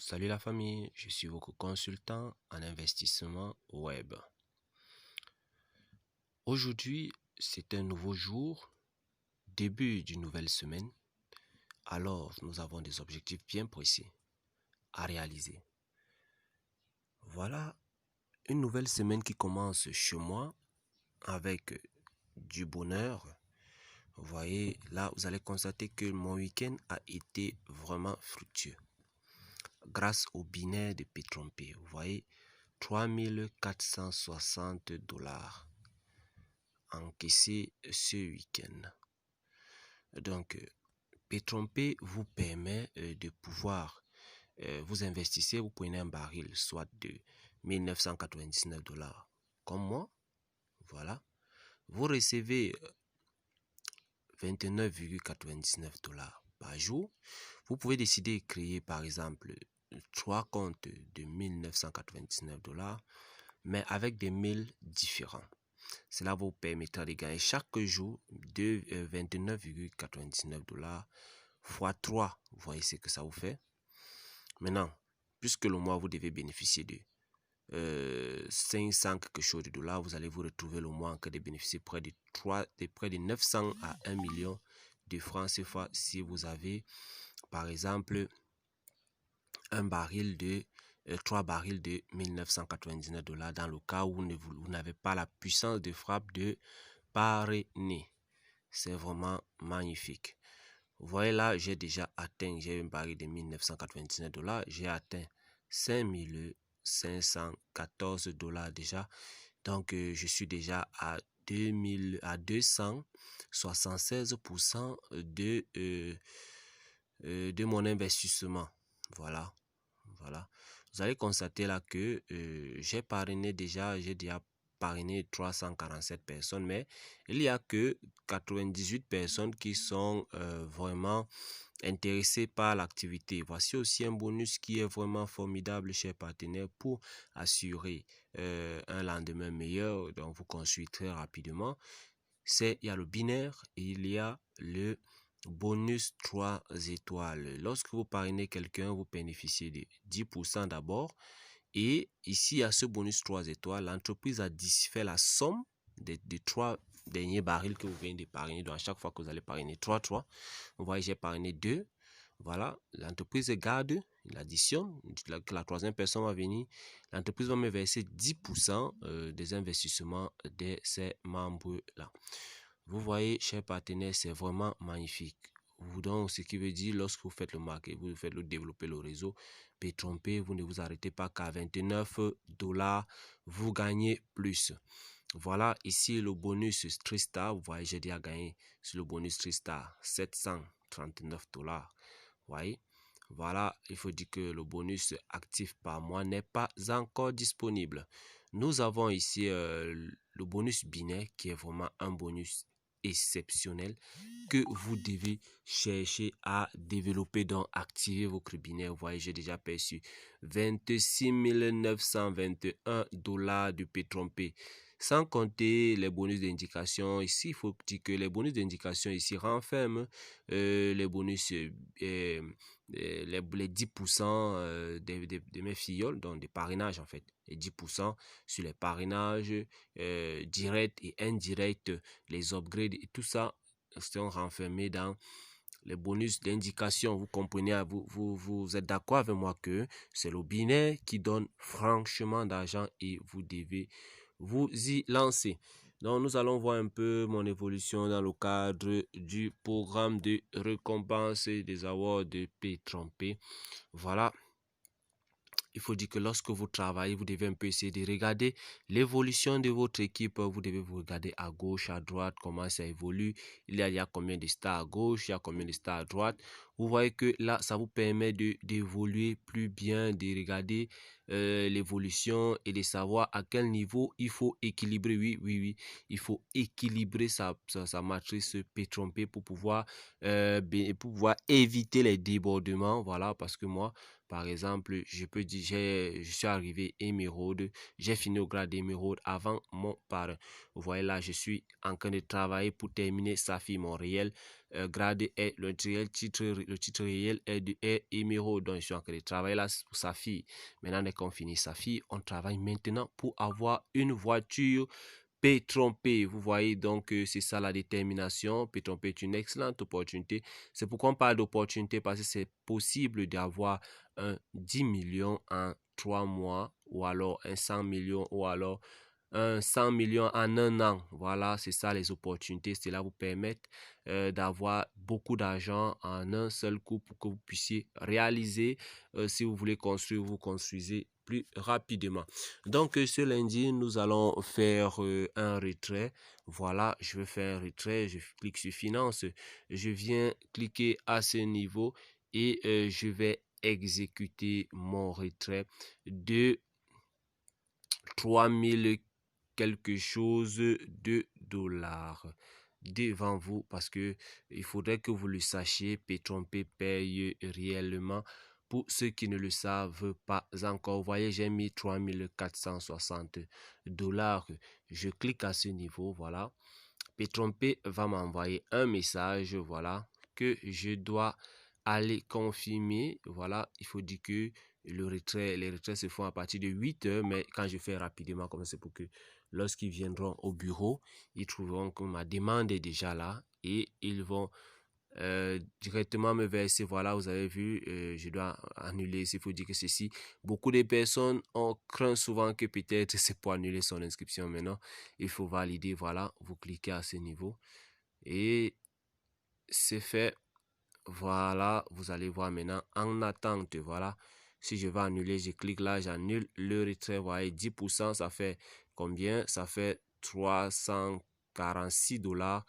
Salut la famille, je suis votre consultant en investissement web. Aujourd'hui, c'est un nouveau jour, début d'une nouvelle semaine. Alors, nous avons des objectifs bien précis à réaliser. Voilà une nouvelle semaine qui commence chez moi avec du bonheur. Vous voyez, là, vous allez constater que mon week-end a été vraiment fructueux. Grâce au binaire de Pétrompé, vous voyez, 3460 $ encaissés ce week-end. Donc, Pétrompé vous permet de pouvoir, vous investissez, vous prenez un baril, soit de 1999 $, comme moi, voilà. Vous recevez 29,99 $ par jour. Vous pouvez décider de créer, par exemple, 3 comptes de 1999 $, mais avec des mails différents. Cela vous permettra de gagner chaque jour de 29,99 $ fois 3. Vous voyez ce que ça vous fait. Maintenant, puisque le mois vous devez bénéficier de 500 quelque chose de dollars, vous allez vous retrouver le mois en cas de bénéficier près de 900 à 1 million de francs CFA si vous avez par exemple un baril de 3 barils de 1999 $ dans le cas où vous n'avez pas la puissance de frappe de parrainer. C'est vraiment magnifique. Vous voyez là, j'ai déjà atteint, j'ai un baril de 1999 $, j'ai atteint 5514 $ déjà. Donc, je suis déjà à 276% de mon investissement. Voilà. Vous allez constater là que j'ai déjà parrainé 347 personnes, mais il n'y a que 98 personnes qui sont vraiment intéressés par l'activité. Voici aussi un bonus qui est vraiment formidable, chers partenaires, pour assurer un lendemain meilleur. Donc, vous construisez très rapidement. Il y a le binaire et il y a le bonus 3 étoiles. Lorsque vous parrainez quelqu'un, vous bénéficiez de 10% d'abord. Et ici, à ce bonus 3 étoiles, l'entreprise a fait la somme des 3 derniers barils que vous venez de parrainer. Donc, à chaque fois que vous allez parrainer 3, vous voyez, j'ai parrainé 2. Voilà, l'entreprise garde, il additionne, la troisième personne va venir. L'entreprise va me verser 10% des investissements de ces membres-là. Vous voyez, chers partenaires, c'est vraiment magnifique. Donc, ce qui veut dire, lorsque vous faites le marketing, vous faites développer le réseau, Pétrompé, vous ne vous arrêtez pas qu'à 29 $, vous gagnez plus. Voilà, ici le bonus Tristar, vous voyez, j'ai déjà gagné sur le bonus Tristar 739 $. Vous voyez, voilà, il faut dire que le bonus actif par mois n'est pas encore disponible. Nous avons ici le bonus binaire qui est vraiment un bonus exceptionnel que vous devez chercher à développer, donc activer votre binaire. Vous voyez, j'ai déjà perçu 26 921 $ du Pétrompé. Sans compter les bonus d'indication. Ici, il faut dire que les bonus d'indication ici renferment les bonus, les 10% de mes filleuls, donc des parrainages en fait. Les 10% sur les parrainages directs et indirects, les upgrades et tout ça sont renfermés dans les bonus d'indication. Vous comprenez, vous êtes d'accord avec moi que c'est le binaire qui donne franchement d'argent et vous devez vous y lancer. Donc, nous allons voir un peu mon évolution dans le cadre du programme de récompense des awards de Pétrompé. Voilà. Il faut dire que lorsque vous travaillez, vous devez un peu essayer de regarder l'évolution de votre équipe. Vous devez vous regarder à gauche, à droite, comment ça évolue. Il y a combien de stars à gauche, il y a combien de stars à droite. Vous voyez que là, ça vous permet d'évoluer plus bien, de regarder l'évolution et de savoir à quel niveau il faut équilibrer. Oui. Il faut équilibrer sa matrice Pétrompé pour pouvoir éviter les débordements. Voilà, parce que moi, par exemple, je peux dire, je suis arrivé émeraude, j'ai fini au grade d'émeraude avant mon parrain. Vous voyez là, je suis en train de travailler pour terminer Saphir Montréal. gradé est le titre réel est émeraude. Donc je suis en train de travailler là pour sa fille. Maintenant dès qu'on finit sa fille, on travaille maintenant pour avoir une voiture P-Trompé. Vous voyez donc c'est ça la détermination. P-Trompé est une excellente opportunité. C'est pourquoi on parle d'opportunité, parce que c'est possible d'avoir un 10 millions en 3 mois, ou alors un 100 millions, ou alors un 100 millions en un an. Voilà, c'est ça les opportunités. Cela vous permet d'avoir beaucoup d'argent en un seul coup pour que vous puissiez réaliser. Si vous voulez construire, vous construisez plus rapidement. Donc ce lundi, nous allons faire un retrait. Voilà, je vais faire un retrait. Je clique sur finance. Je viens cliquer à ce niveau et je vais exécuter mon retrait de 3000 quelque chose de dollars devant vous, parce que il faudrait que vous le sachiez. P-Trompé paye réellement. Pour ceux qui ne le savent pas encore, vous voyez, j'ai mis 3460 dollars. Je clique à ce niveau, voilà. P-Trompé va m'envoyer un message, voilà, que je dois aller confirmer. Voilà, il faut dire que les retraits se font à partir de 8 heures, mais quand je fais rapidement comme ça, c'est pour que lorsqu'ils viendront au bureau, ils trouveront que ma demande est déjà là et ils vont directement me verser. Voilà, vous avez vu, je dois annuler. Il faut dire que ceci, beaucoup de personnes ont craint souvent que peut-être c'est pour annuler son inscription. Maintenant, il faut valider. Voilà, vous cliquez à ce niveau et c'est fait. Voilà, vous allez voir maintenant en attente. Voilà, si je vais annuler, je clique là, j'annule le retrait. Vous voyez, 10%, ça fait combien? Ça fait 346 dollars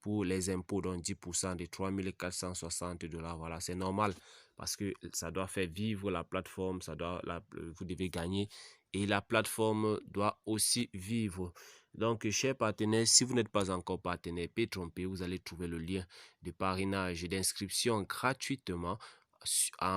pour les impôts, donc 10% de 3460 dollars. Voilà, c'est normal parce que ça doit faire vivre la plateforme, vous devez gagner et la plateforme doit aussi vivre. Donc, chers partenaires, si vous n'êtes pas encore partenaire P-Trompé, vous allez trouver le lien de parrainage et d'inscription gratuitement en